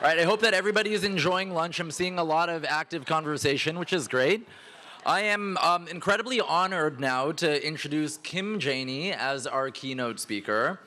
All right, I hope that everybody is enjoying lunch. I'm seeing a lot of active conversation, which is great. I am incredibly honored now to introduce Kim Janey as our keynote speaker.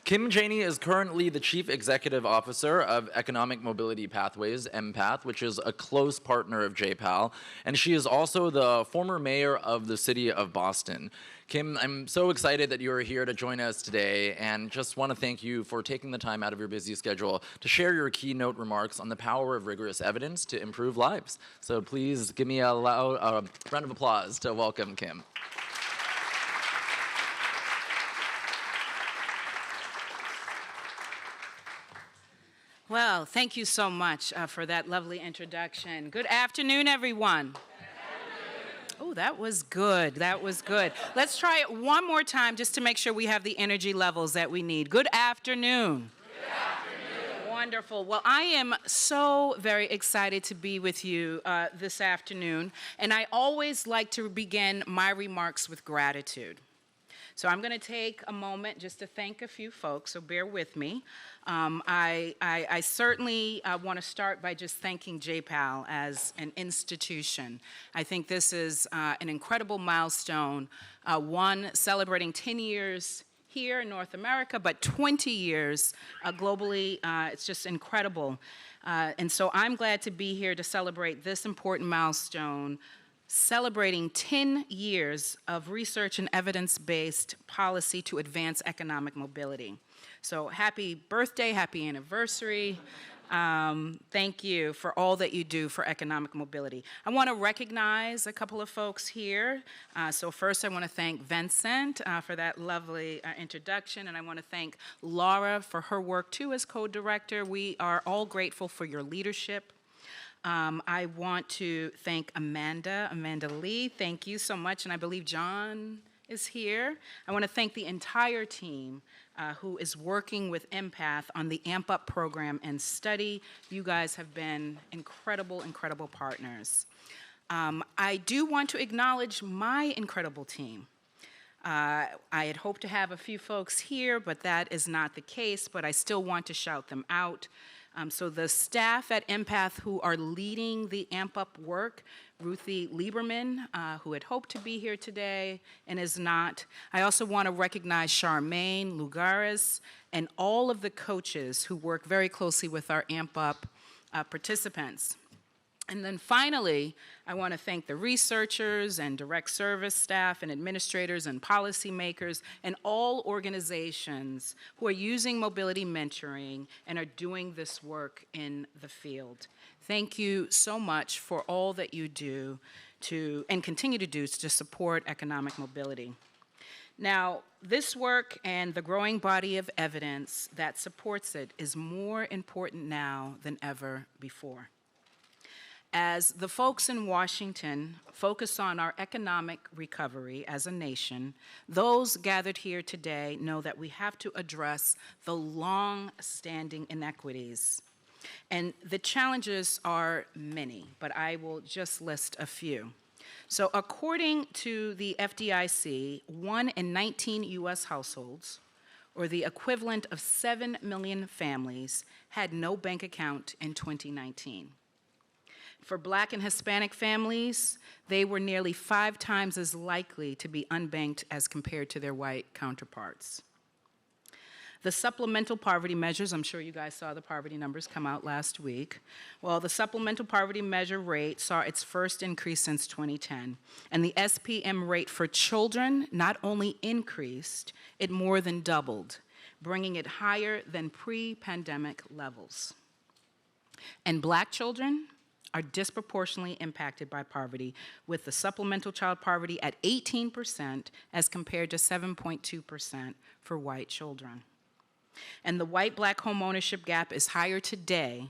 Kim Janey is currently the Chief Executive Officer of Economic Mobility Pathways, EMPath, which is a close partner of JPAL, and she is also the former mayor of the city of Boston. Kim, I'm so excited that you are here to join us today, and just want to thank you for taking the time out of your busy schedule to share your keynote remarks on the power of rigorous evidence to improve lives. So please give me a loud round of applause to welcome Kim. Well, thank you so much for that lovely introduction. Good afternoon, everyone. Oh, that was good. That was good. Let's try it one more time just to make sure we have the energy levels that we need. Good afternoon. Good afternoon. Wonderful. Well, I am so very excited to be with you this afternoon, and I always like to begin my remarks with gratitude. So I'm going to take a moment just to thank a few folks, so bear with me. I certainly want to start by just thanking JPAL as an institution. I think this is an incredible milestone, one celebrating 10 years here in North America, but 20 years globally. It's just incredible. And so I'm glad to be here to celebrate this important milestone, celebrating 10 years of research and evidence-based policy to advance economic mobility. So happy birthday, happy anniversary. Thank you for all that you do for economic mobility. I want to recognize a couple of folks here. So first I want to thank Vincent for that lovely introduction, and I want to thank Laura for her work too as co-director. We are all grateful for your leadership. I want to thank Amanda Lee. Thank you so much, and I believe John is here. I want to thank the entire team who is working with EMPath on the AMP Up program and study. You guys have been incredible, incredible partners. I do want to acknowledge my incredible team. I had hoped to have a few folks here, but that is not the case, but I still want to shout them out. So the staff at EMPath who are leading the AMP Up work, Ruthie Lieberman, who had hoped to be here today and is not. I also want to recognize Charmaine Lugares and all of the coaches who work very closely with our AMP Up participants. And then finally, I want to thank the researchers and direct service staff and administrators and policymakers and all organizations who are using mobility mentoring and are doing this work in the field. Thank you so much for all that you do and continue to do to support economic mobility. Now, this work and the growing body of evidence that supports it is more important now than ever before. As the folks in Washington focus on our economic recovery as a nation, those gathered here today know that we have to address the long-standing inequities. And the challenges are many, but I will just list a few. So according to the FDIC, 1 in 19 US households, or the equivalent of 7 million families, had no bank account in 2019. For Black and Hispanic families, they were nearly 5 times as likely to be unbanked as compared to their white counterparts. The supplemental poverty measures, I'm sure you guys saw the poverty numbers come out last week. Well, the supplemental poverty measure rate saw its first increase since 2010, and the SPM rate for children not only increased, it more than doubled, bringing it higher than pre-pandemic levels. And Black children are disproportionately impacted by poverty, with the supplemental child poverty at 18% as compared to 7.2% for white children. And the white-Black home ownership gap is higher today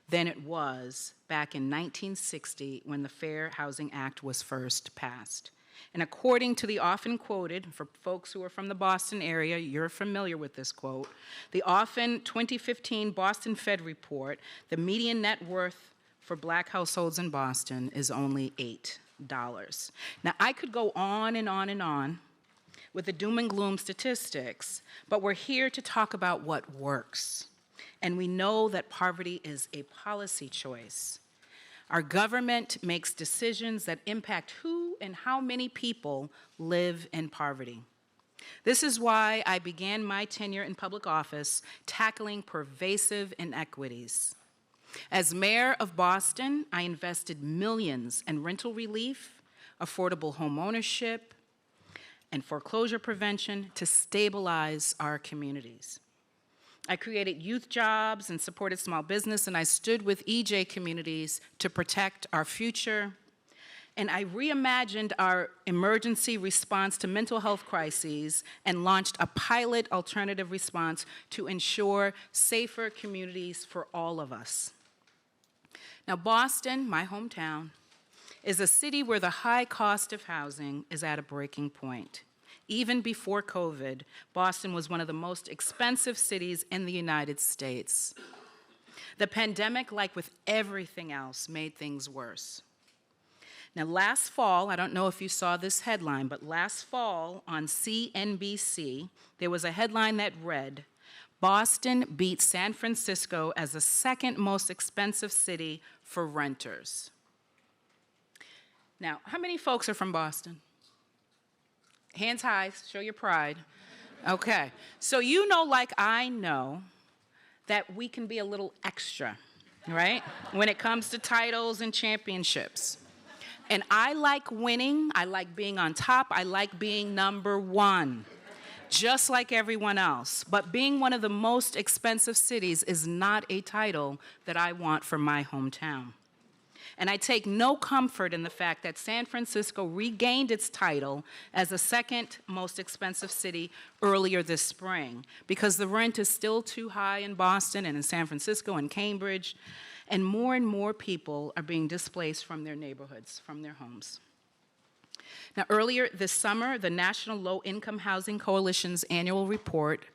than it was back in 1960 when the Fair Housing Act was first passed. And according to the often quoted, for folks who are from the Boston area, you're familiar with this quote, the often 2015 Boston Fed report, the median net worth for Black households in Boston is only $8. Now, I could go on and on and on with the doom and gloom statistics, but we're here to talk about what works. And we know that poverty is a policy choice. Our government makes decisions that impact who and how many people live in poverty. This is why I began my tenure in public office tackling pervasive inequities. As mayor of Boston, I invested millions in rental relief, affordable home ownership, and foreclosure prevention to stabilize our communities. I created youth jobs and supported small business, and I stood with EJ communities to protect our future. And I reimagined our emergency response to mental health crises and launched a pilot alternative response to ensure safer communities for all of us. Now, Boston, my hometown, is a city where the high cost of housing is at a breaking point. Even before COVID, Boston was one of the most expensive cities in the United States. The pandemic, like with everything else, made things worse. Now, last fall, I don't know if you saw this headline, but last fall on CNBC, there was a headline that read, "Boston beats San Francisco as the second most expensive city for renters." Now, how many folks are from Boston? Hands high, show your pride. Okay, so you know, like I know, that we can be a little extra, right? When it comes to titles and championships. And I like winning, I like being on top, I like being number one, just like everyone else. But being one of the most expensive cities is not a title that I want for my hometown. And I take no comfort in the fact that San Francisco regained its title as the second most expensive city earlier this spring, because the rent is still too high in Boston and in San Francisco and Cambridge, and more people are being displaced from their neighborhoods, from their homes. Now, earlier this summer, the National Low-Income Housing Coalition's annual report,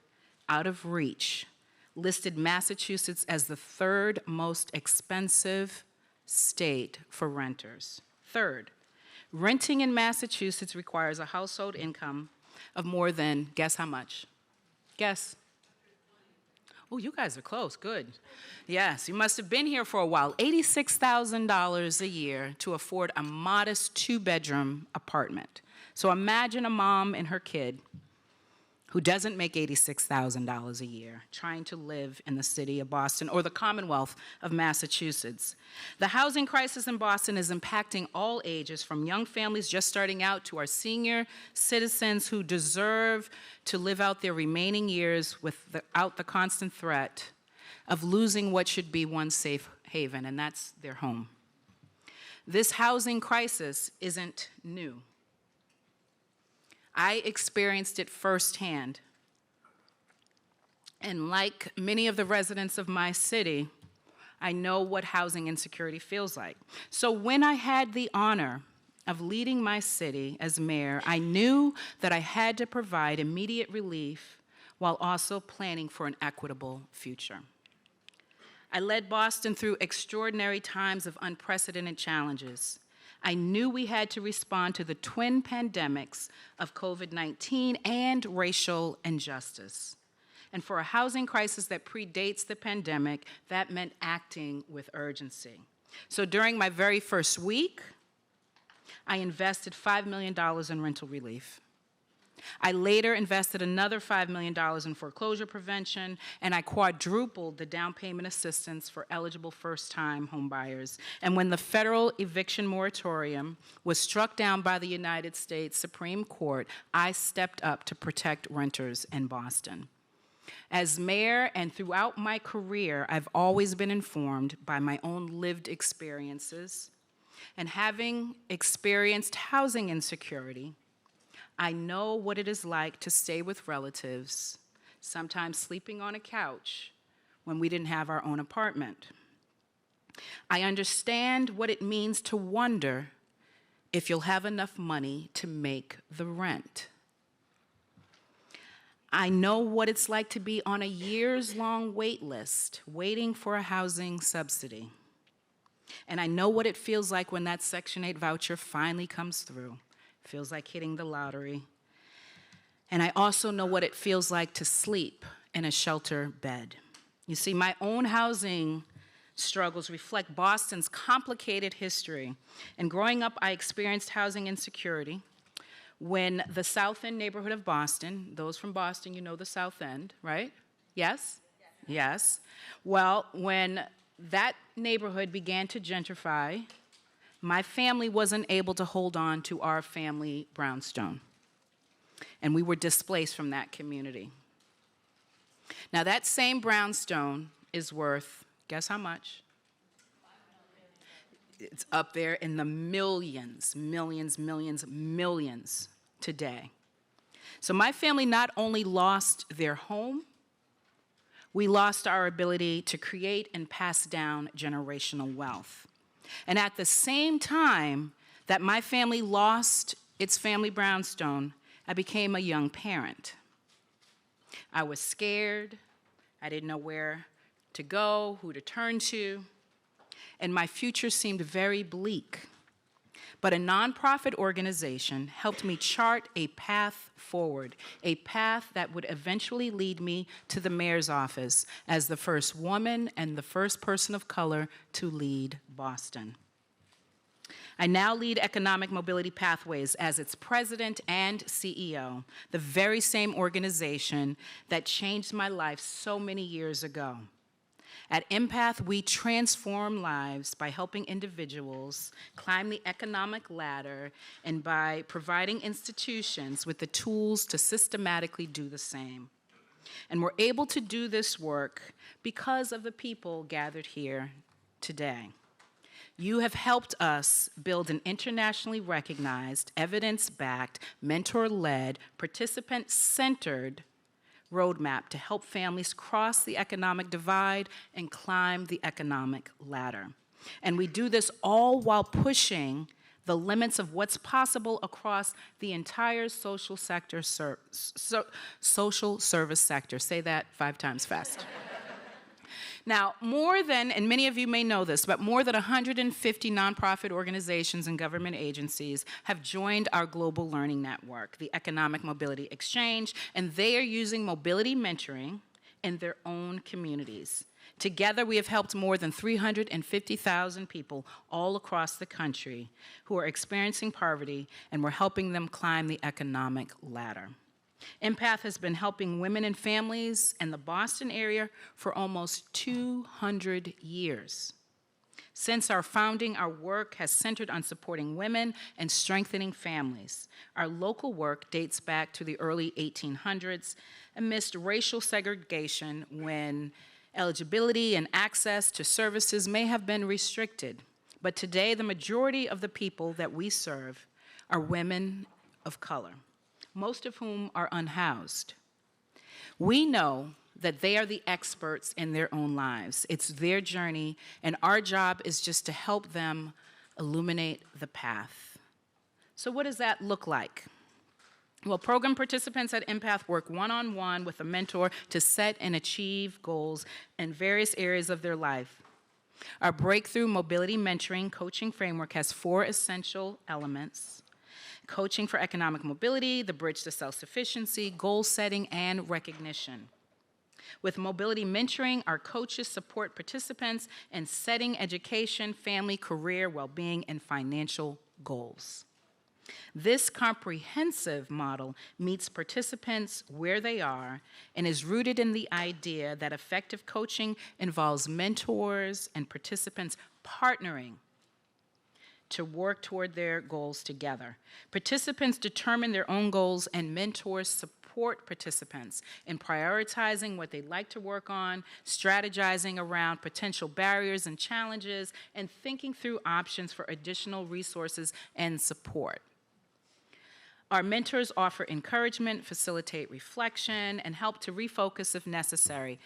Out of Reach, listed Massachusetts as the third most expensive state for renters. Third, renting in Massachusetts requires a household income of more than, guess how much? Guess. Oh, you guys are close, good. Yes, you must have been here for a while. $86,000 a year to afford a modest 2-bedroom apartment. So imagine a mom and her kid who doesn't make $86,000 a year, trying to live in the city of Boston or the Commonwealth of Massachusetts. The housing crisis in Boston is impacting all ages, from young families just starting out to our senior citizens who deserve to live out their remaining years without the constant threat of losing what should be one safe haven, and that's their home. This housing crisis isn't new. I experienced it firsthand. And like many of the residents of my city, I know what housing insecurity feels like. So when I had the honor of leading my city as mayor, I knew that I had to provide immediate relief while also planning for an equitable future. I led Boston through extraordinary times of unprecedented challenges. I knew we had to respond to the twin pandemics of COVID-19 and racial injustice. And for a housing crisis that predates the pandemic, that meant acting with urgency. So during my very first week, I invested $5 million in rental relief. I later invested another $5 million in foreclosure prevention, and I quadrupled the down payment assistance for eligible first-time homebuyers. And when the federal eviction moratorium was struck down by the United States Supreme Court, I stepped up to protect renters in Boston. As mayor and throughout my career, I've always been informed by my own lived experiences. And having experienced housing insecurity, I know what it is like to stay with relatives, sometimes sleeping on a couch when we didn't have our own apartment. I understand what it means to wonder if you'll have enough money to make the rent. I know what it's like to be on a years-long wait list, waiting for a housing subsidy. And I know what it feels like when that Section 8 voucher finally comes through. Feels like hitting the lottery. And I also know what it feels like to sleep in a shelter bed. You see, my own housing struggles reflect Boston's complicated history. And growing up, I experienced housing insecurity when the South End neighborhood of Boston, those from Boston, you know the South End, right? Yes? Yes. Well, when that neighborhood began to gentrify, my family wasn't able to hold on to our family brownstone. And we were displaced from that community. Now, that same brownstone is worth, guess how much? It's up there in the millions, millions, millions, millions today. So my family not only lost their home, we lost our ability to create and pass down generational wealth. And at the same time that my family lost its family brownstone, I became a young parent. I was scared. I didn't know where to go, who to turn to, and my future seemed very bleak. But a nonprofit organization helped me chart a path forward, a path that would eventually lead me to the mayor's office as the first woman and the first person of color to lead Boston. I now lead Economic Mobility Pathways as its president and CEO, the very same organization that changed my life so many years ago. At EMPath, we transform lives by helping individuals climb the economic ladder and by providing institutions with the tools to systematically do the same. And we're able to do this work because of the people gathered here today. You have helped us build an internationally recognized, evidence-backed, mentor-led, participant-centered roadmap to help families cross the economic divide and climb the economic ladder. And we do this all while pushing the limits of what's possible across the entire social service sector. Say that 5 times fast. Now, more than, and many of you may know this, but more than 150 nonprofit organizations and government agencies have joined our global learning network, the Economic Mobility Exchange, and they are using mobility mentoring in their own communities. Together, we have helped more than 350,000 people all across the country who are experiencing poverty, and we're helping them climb the economic ladder. EMPath has been helping women and families in the Boston area for almost 200 years. Since our founding, our work has centered on supporting women and strengthening families. Our local work dates back to the early 1800s amidst racial segregation when eligibility and access to services may have been restricted. But today, the majority of the people that we serve are women of color, most of whom are unhoused. We know that they are the experts in their own lives. It's their journey, and our job is just to help them illuminate the path. So what does that look like? Well, program participants at EMPath work one-on-one with a mentor to set and achieve goals in various areas of their life. Our Breakthrough Mobility Mentoring Coaching Framework has 4 essential elements: coaching for economic mobility, the bridge to self-sufficiency, goal setting, and recognition. With mobility mentoring, our coaches support participants in setting education, family, career, well-being, and financial goals. This comprehensive model meets participants where they are and is rooted in the idea that effective coaching involves mentors and participants partnering to work toward their goals together. Participants determine their own goals, and mentors support participants in prioritizing what they'd like to work on, strategizing around potential barriers and challenges, and thinking through options for additional resources and support. Our mentors offer encouragement, facilitate reflection, and help to refocus if necessary.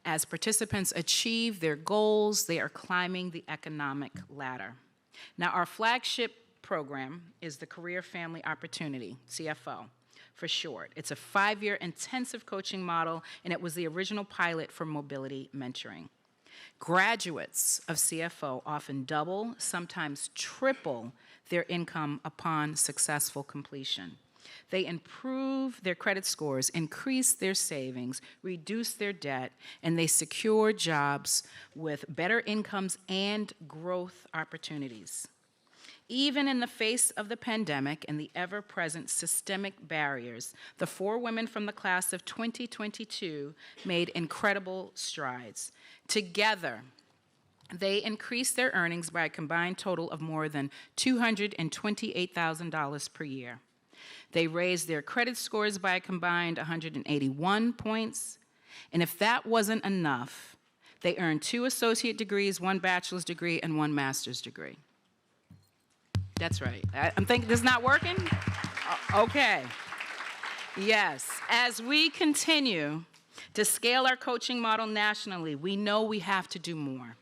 As participants achieve their goals, they are climbing the economic ladder. Now, our flagship program is the Career Family Opportunity, CFO for short. It's a 5-year intensive coaching model, and it was the original pilot for mobility mentoring. Graduates of CFO often double, sometimes triple their income upon successful completion. They improve their credit scores, increase their savings, reduce their debt, and they secure jobs with better incomes and growth opportunities. Even in the face of the pandemic and the ever-present systemic barriers, the 4 women from the class of 2022 made incredible strides. Together, they increased their earnings by a combined total of more than $228,000 per year. They raised their credit scores by a combined 181 points. And if that wasn't enough, they earned 2 associate degrees, 1 bachelor's degree, and 1 master's degree. That's right. I'm thinking this is not working? Okay. Yes. As we continue to scale our coaching model nationally, we know we have to do more.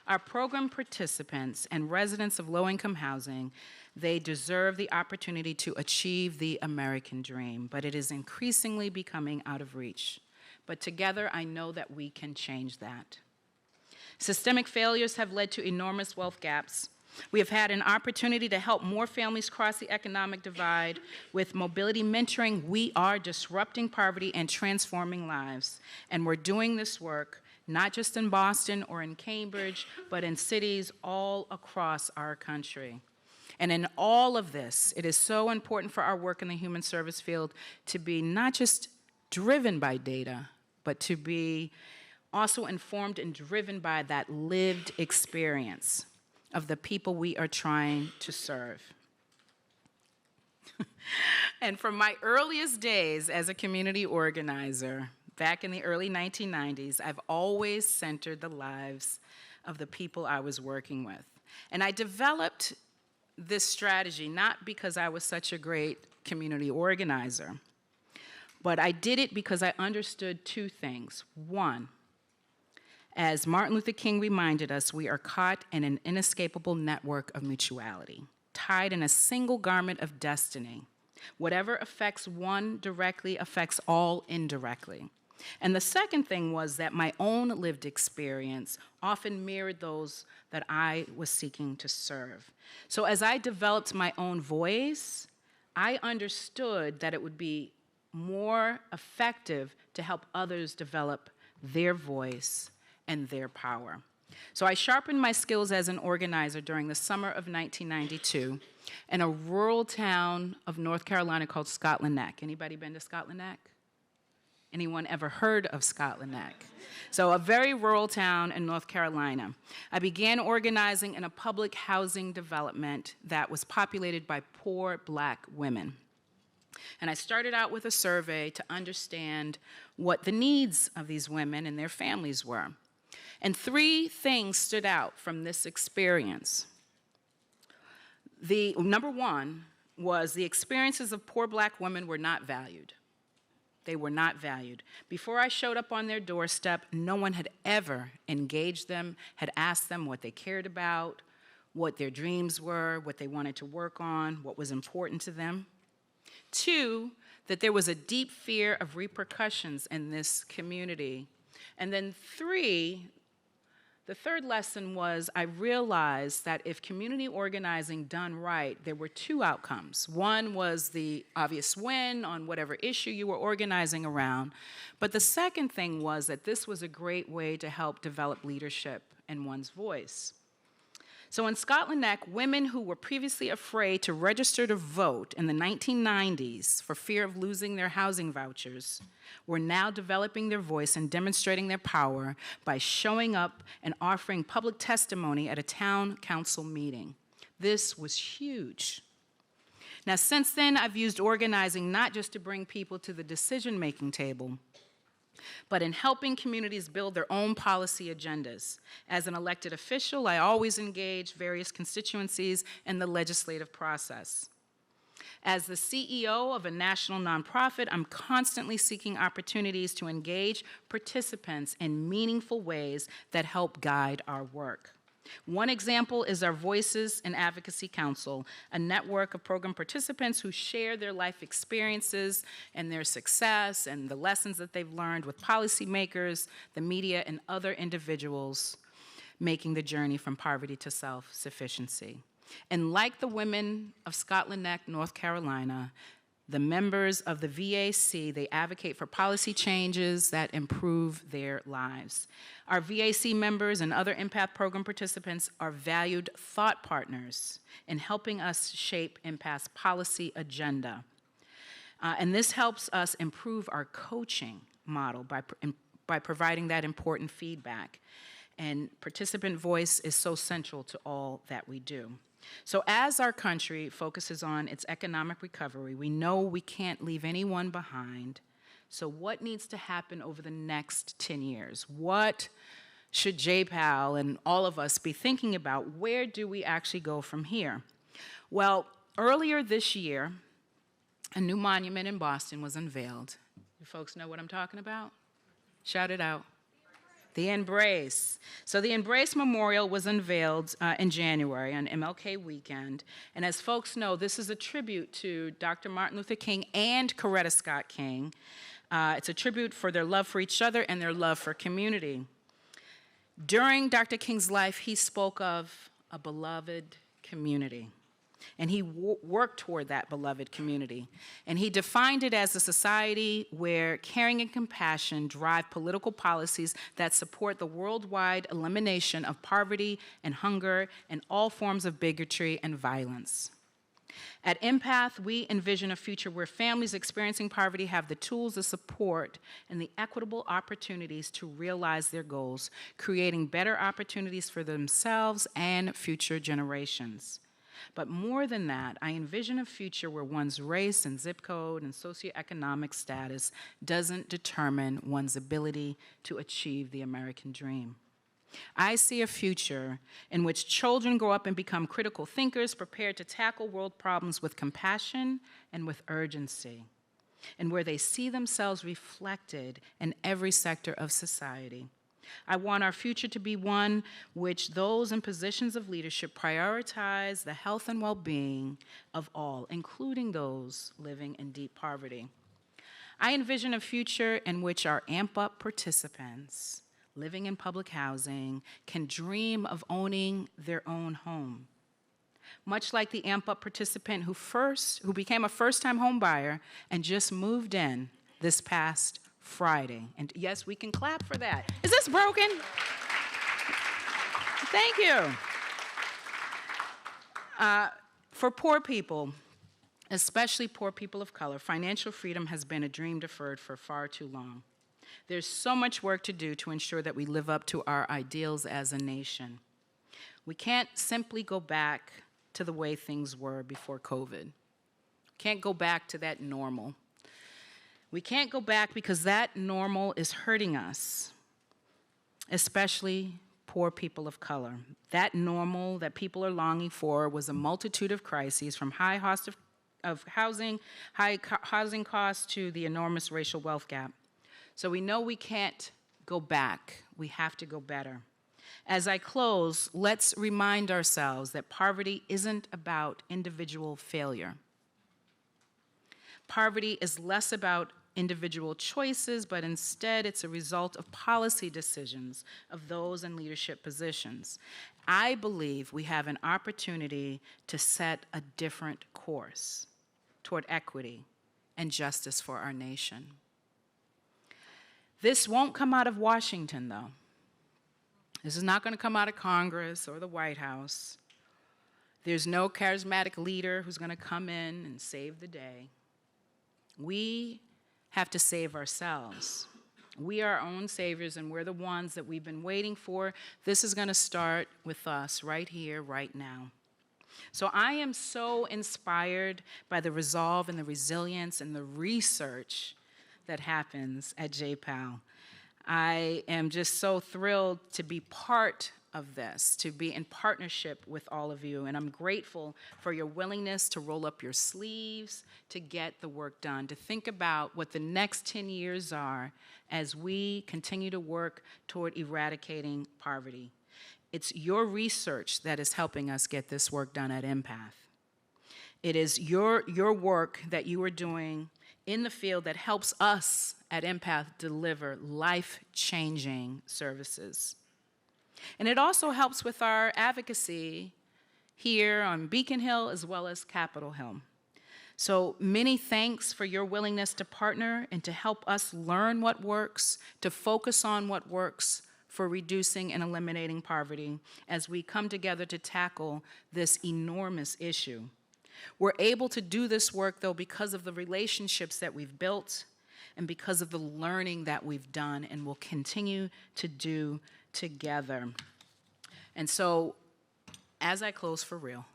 Our program participants and residents of low-income housing, they deserve the opportunity to achieve the American dream, but it is increasingly becoming out of reach. But together, I know that we can change that. Systemic failures have led to enormous wealth gaps. We have had an opportunity to help more families cross the economic divide. With mobility mentoring, we are disrupting poverty and transforming lives. And we're doing this work not just in Boston or in Cambridge, but in cities all across our country. And in all of this, it is so important for our work in the human service field to be not just driven by data, but to be also informed and driven by that lived experience of the people we are trying to serve. And from my earliest days as a community organizer, back in the early 1990s, I've always centered the lives of the people I was working with. And I developed this strategy not because I was such a great community organizer, but I did it because I understood 2 things. One, as Martin Luther King reminded us, we are caught in an inescapable network of mutuality, tied in a single garment of destiny. Whatever affects one directly affects all indirectly. And the second thing was that my own lived experience often mirrored those that I was seeking to serve. So as I developed my own voice, I understood that it would be more effective to help others develop their voice and their power. So I sharpened my skills as an organizer during the summer of 1992 in a rural town of North Carolina called Scotland Neck. Anybody been to Scotland Neck? Anyone ever heard of Scotland Neck? So a very rural town in North Carolina. I began organizing in a public housing development that was populated by poor Black women. And I started out with a survey to understand what the needs of these women and their families were. And 3 things stood out from this experience. Number 1 was the experiences of poor Black women were not valued. They were not valued. Before I showed up on their doorstep, no one had ever engaged them, had asked them what they cared about, what their dreams were, what they wanted to work on, what was important to them. 2, that there was a deep fear of repercussions in this community. And then 3, the third lesson was I realized that if community organizing done right, there were 2 outcomes. One was the obvious win on whatever issue you were organizing around. But the second thing was that this was a great way to help develop leadership and one's voice. So in Scotland Neck, women who were previously afraid to register to vote in the 1990s for fear of losing their housing vouchers were now developing their voice and demonstrating their power by showing up and offering public testimony at a town council meeting. This was huge. Now, since then, I've used organizing not just to bring people to the decision-making table, but in helping communities build their own policy agendas. As an elected official, I always engage various constituencies in the legislative process. As the CEO of a national nonprofit, I'm constantly seeking opportunities to engage participants in meaningful ways that help guide our work. One example is our Voices in Advocacy Council, a network of program participants who share their life experiences and their success and the lessons that they've learned with policymakers, the media, and other individuals making the journey from poverty to self-sufficiency. And like the women of Scotland Neck, North Carolina, The members of the VAC, they advocate for policy changes that improve their lives. Our VAC members and other EMPath program participants are valued thought partners in helping us shape EMPath's policy agenda. And this helps us improve our coaching model by providing that important feedback. And participant voice is so central to all that we do. So as our country focuses on its economic recovery, we know we can't leave anyone behind. So what needs to happen over the next 10 years? What should JPAL and all of us be thinking about? Where do we actually go from here? Well, earlier this year, a new monument in Boston was unveiled. You folks know what I'm talking about? Shout it out. The Embrace. So the Embrace Memorial was unveiled in January on MLK weekend. And as folks know, this is a tribute to Dr. Martin Luther King and Coretta Scott King. It's a tribute for their love for each other and their love for community. During Dr. King's life, he spoke of a beloved community. And he worked toward that beloved community. And he defined it as a society where caring and compassion drive political policies that support the worldwide elimination of poverty and hunger and all forms of bigotry and violence. At EMPath, we envision a future where families experiencing poverty have the tools, the support, and the equitable opportunities to realize their goals, creating better opportunities for themselves and future generations. But more than that, I envision a future where one's race and zip code and socioeconomic status doesn't determine one's ability to achieve the American dream. I see a future in which children grow up and become critical thinkers, prepared to tackle world problems with compassion and with urgency, and where they see themselves reflected in every sector of society. I want our future to be one which those in positions of leadership prioritize the health and well-being of all, including those living in deep poverty. I envision a future in which our AMP-Up participants living in public housing can dream of owning their own home. Much like the AMP-Up participant who became a first-time home buyer and just moved in this past Friday. And yes, we can clap for that. Is this broken? Thank you. For poor people, especially poor people of color, financial freedom has been a dream deferred for far too long. There's so much work to do to ensure that we live up to our ideals as a nation. We can't simply go back to the way things were before COVID. Can't go back to that normal. We can't go back because that normal is hurting us, especially poor people of color. That normal that people are longing for was a multitude of crises, from high cost of housing, high housing costs, to the enormous racial wealth gap. So we know we can't go back. We have to go better. As I close, let's remind ourselves that poverty isn't about individual failure. Poverty is less about individual choices, but instead it's a result of policy decisions of those in leadership positions. I believe we have an opportunity to set a different course toward equity and justice for our nation. This won't come out of Washington, though. This is not going to come out of Congress or the White House. There's no charismatic leader who's going to come in and save the day. We have to save ourselves. We are our own saviors, and we're the ones that we've been waiting for. This is going to start with us right here, right now. So I am so inspired by the resolve and the resilience and the research that happens at JPAL. I am just so thrilled to be part of this, to be in partnership with all of you, and I'm grateful for your willingness to roll up your sleeves, to get the work done, to think about what the next 10 years are as we continue to work toward eradicating poverty. It's your research that is helping us get this work done at EMPath. It is your work that you are doing in the field that helps us at EMPath deliver life-changing services. And it also helps with our advocacy here on Beacon Hill as well as Capitol Hill. So many thanks for your willingness to partner and to help us learn what works, to focus on what works for reducing and eliminating poverty as we come together to tackle this enormous issue. We're able to do this work, though, because of the relationships that we've built and because of the learning that we've done and will continue to do together. And so, as I close for real,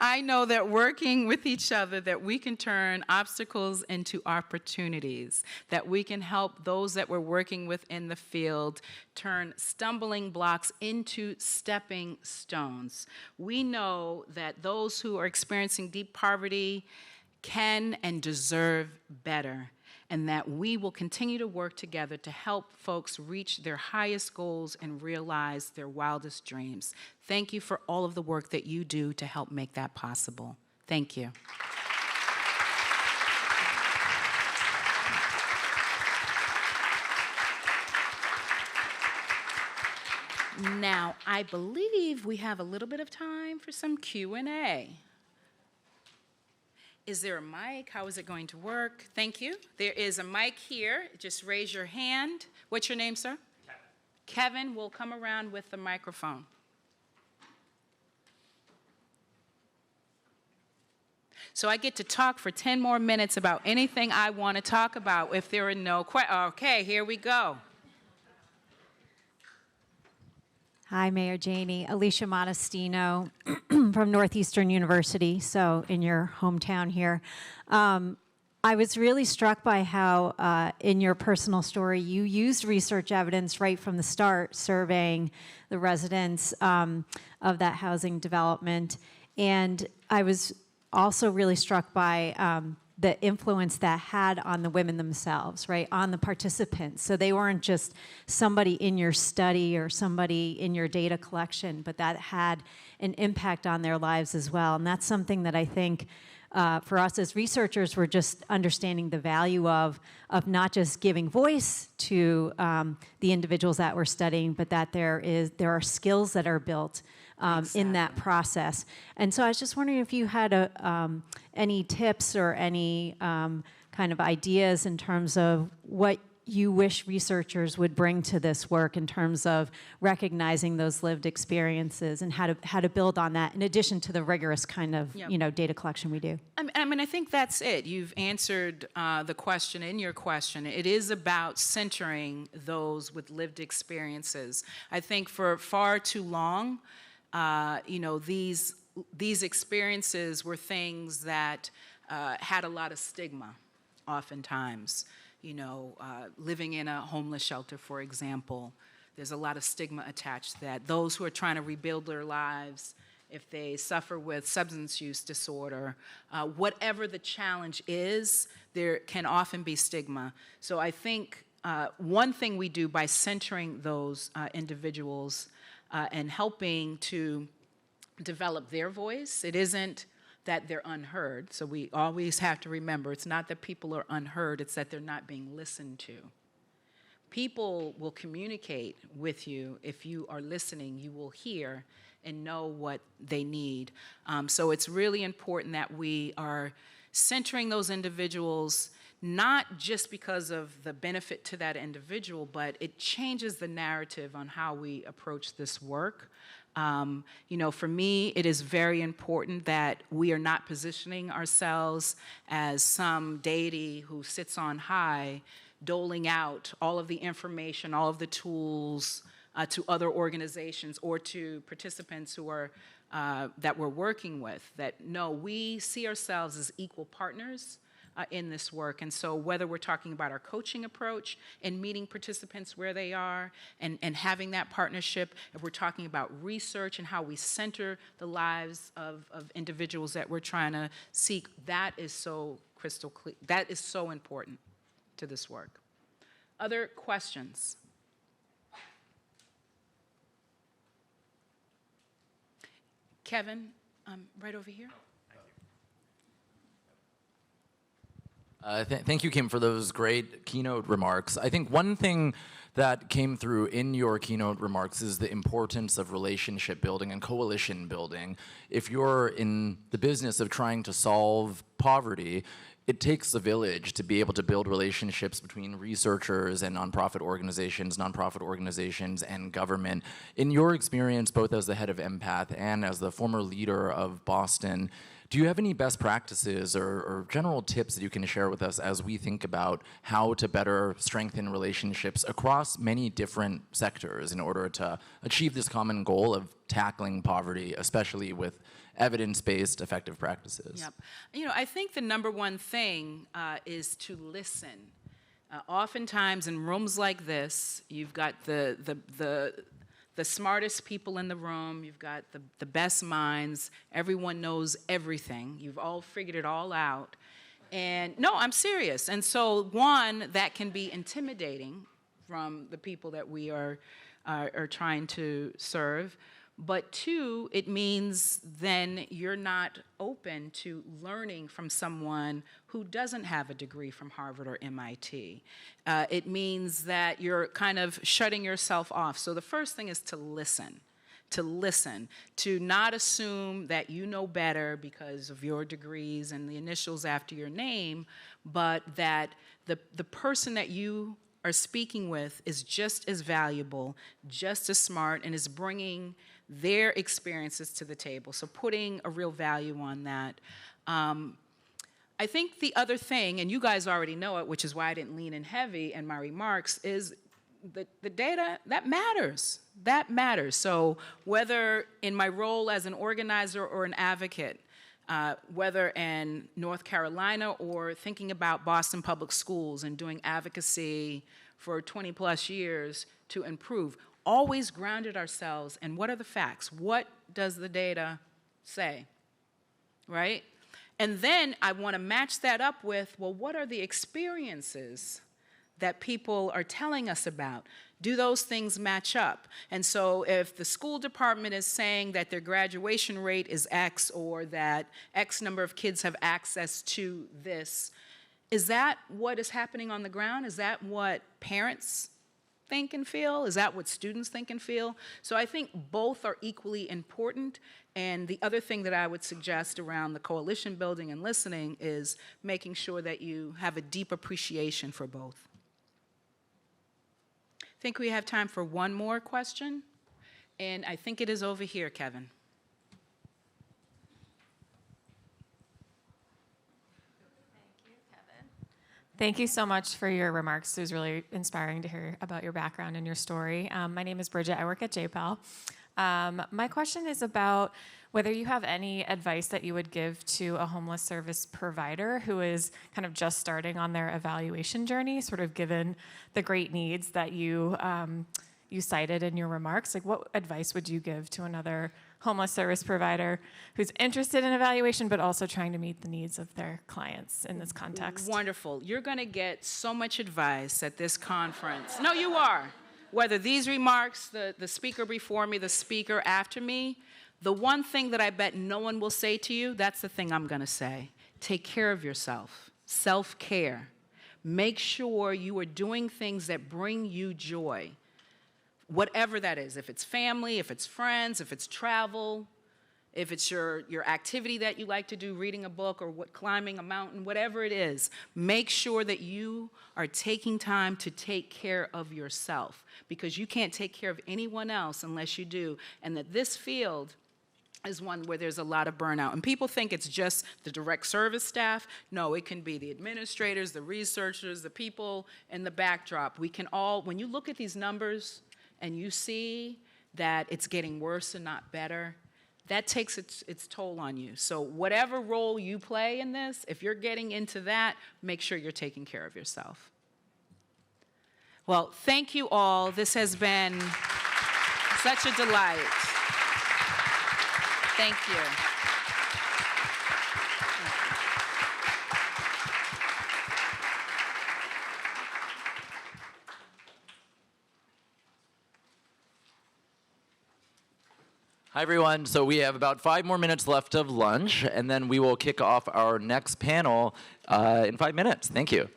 I know that working with each other, that we can turn obstacles into opportunities, that we can help those that we're working with in the field turn stumbling blocks into stepping stones. We know that those who are experiencing deep poverty can and deserve better, and that we will continue to work together to help folks reach their highest goals and realize their wildest dreams. Thank you for all of the work that you do to help make that possible. Thank you. Now, I believe we have a little bit of time for some Q&A. Is there a mic? How is it going to work? Thank you. There is a mic here. Just raise your hand. What's your name, sir? Kevin. Kevin will come around with the microphone. So I get to talk for 10 more minutes about anything I want to talk about if there are no questions. Okay, here we go. Hi, Mayor Janey. Alicia Modestino from Northeastern University, so in your hometown here. I was really struck by how, in your personal story, you used research evidence right from the start, surveying the residents of that housing development. And I was also really struck by the influence that had on the women themselves, right, on the participants. So they weren't just somebody in your study or somebody in your data collection, but that had an impact on their lives as well. And that's something that I think for us as researchers, we're just understanding the value of not just giving voice to the individuals that we're studying, but that there are skills that are built exactly. in that process. And so I was just wondering if you had any tips or any kind of ideas in terms of what you wish researchers would bring to this work in terms of recognizing those lived experiences and how to build on that in addition to the rigorous kind of data collection we do. I mean, I think that's it. You've answered the question in your question. It is about centering those with lived experiences. I think for far too long, these experiences were things that had a lot of stigma, oftentimes. Living in a homeless shelter, for example, there's a lot of stigma attached to that. Those who are trying to rebuild their lives, if they suffer with substance use disorder, whatever the challenge is, there can often be stigma. So I think one thing we do by centering those individuals and helping to develop their voice, it isn't that they're unheard. So we always have to remember, it's not that people are unheard, it's that they're not being listened to. People will communicate with you. If you are listening, you will hear and know what they need. So it's really important that we are centering those individuals, not just because of the benefit to that individual, but it changes the narrative on how we approach this work. For me, it is very important that we are not positioning ourselves as some deity who sits on high, doling out all of the information, all of the tools to other organizations or to participants who are that we're working with. That no, we see ourselves as equal partners in this work. And so whether we're talking about our coaching approach and meeting participants where they are and having that partnership, if we're talking about research and how we center the lives of individuals that we're trying to seek, that is so crystal clear. That is so important to this work. Other questions? Kevin, right over here. Thank you, Kim, for those great keynote remarks. I think one thing that came through in your keynote remarks is the importance of relationship building and coalition building. If you're in the business of trying to solve poverty, it takes a village to be able to build relationships between researchers and nonprofit organizations and government. In your experience, both as the head of EMPath and as the former leader of Boston, do you have any best practices or general tips that you can share with us as we think about how to better strengthen relationships across many different sectors in order to achieve this common goal of tackling poverty, especially with evidence-based effective practices? Yep. You know, I think the number one thing is to listen. Oftentimes in rooms like this, you've got the smartest people in the room, you've got the best minds, everyone knows everything, you've all figured it all out. And no, I'm serious. And so one, that can be intimidating from the people that we are trying to serve. But two, it means then you're not open to learning from someone who doesn't have a degree from Harvard or MIT. It means that you're kind of shutting yourself off. So the first thing is to listen, to not assume that you know better because of your degrees and the initials after your name, but that the person that you are speaking with is just as valuable, just as smart, and is bringing their experiences to the table. So putting a real value on that. I think the other thing, and you guys already know it, which is why I didn't lean in heavy in my remarks, is the data, that matters. That matters. So whether in my role as an organizer or an advocate, whether in North Carolina or thinking about Boston Public Schools and doing advocacy for 20 plus years to improve, always grounded ourselves in what are the facts? What does the data say, right? And then I want to match that up with, well, what are the experiences that people are telling us about? Do those things match up? And so if the school department is saying that their graduation rate is X or that X number of kids have access to this, is that what is happening on the ground? Is that what parents think and feel? Is that what students think and feel? So I think both are equally important. And the other thing that I would suggest around the coalition building and listening is making sure that you have a deep appreciation for both. I think we have time for one more question. And I think it is over here, Kevin. Thank you so much for your remarks. It was really inspiring to hear about your background and your story. My name is Bridget. I work at JPAL. My question is about whether you have any advice that you would give to a homeless service provider who is kind of just starting on their evaluation journey, sort of given the great needs that you cited in your remarks. Like, what advice would you give to another homeless service provider who's interested in evaluation but also trying to meet the needs of their clients in this context? Wonderful. You're going to get so much advice at this conference. No, you are. Whether these remarks, the speaker before me, the speaker after me, the one thing that I bet no one will say to you, that's the thing I'm going to say. Take care of yourself. Self-care. Make sure you are doing things that bring you joy. Whatever that is, if it's family, if it's friends, if it's travel, if it's your activity that you like to do, reading a book or climbing a mountain, whatever it is, make sure that you are taking time to take care of yourself, because you can't take care of anyone else unless you do, and that this field is one where there's a lot of burnout. And people think it's just the direct service staff. No, it can be the administrators, the researchers, the people in the backdrop. We can all, when you look at these numbers, and you see that it's getting worse and not better, that takes its toll on you. So whatever role you play in this, if you're getting into that, make sure you're taking care of yourself. Well, thank you all. This has been such a delight. Thank you. Hi, everyone. So we have about 5 more minutes left of lunch, and then we will kick off our next panel in 5 minutes. Thank you.